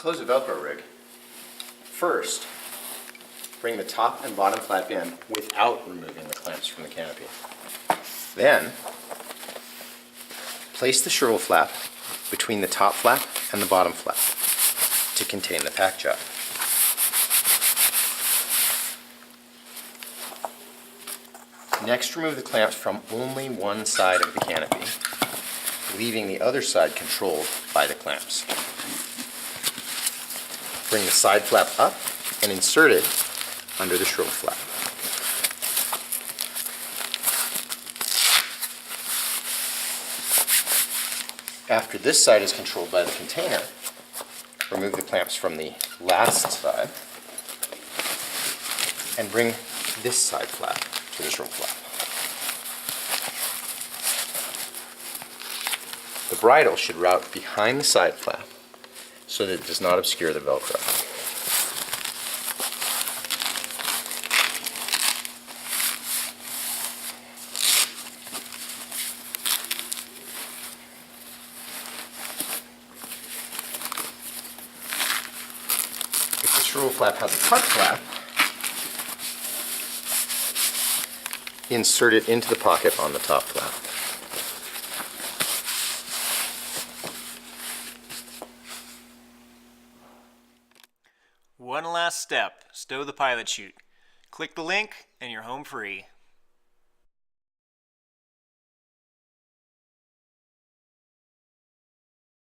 close the Velcro rig, first bring the top and bottom flap in without removing the clamps from the canopy. Then place the shrivel flap between the top flap and the bottom flap to contain the pack job. Next, remove the clamps from only one side of the canopy, leaving the other side controlled by the clamps. Bring the side flap up and insert it under the shrivel flap. After this side is controlled by the container, remove the clamps from the last side and bring this side flap to the shrivel flap. The bridle should route behind the side flap so that it does not obscure the Velcro. If the shrivel flap has a tuck flap, insert it into the pocket on the top flap. One last step, stow the pilot chute. Click the link and you're home free.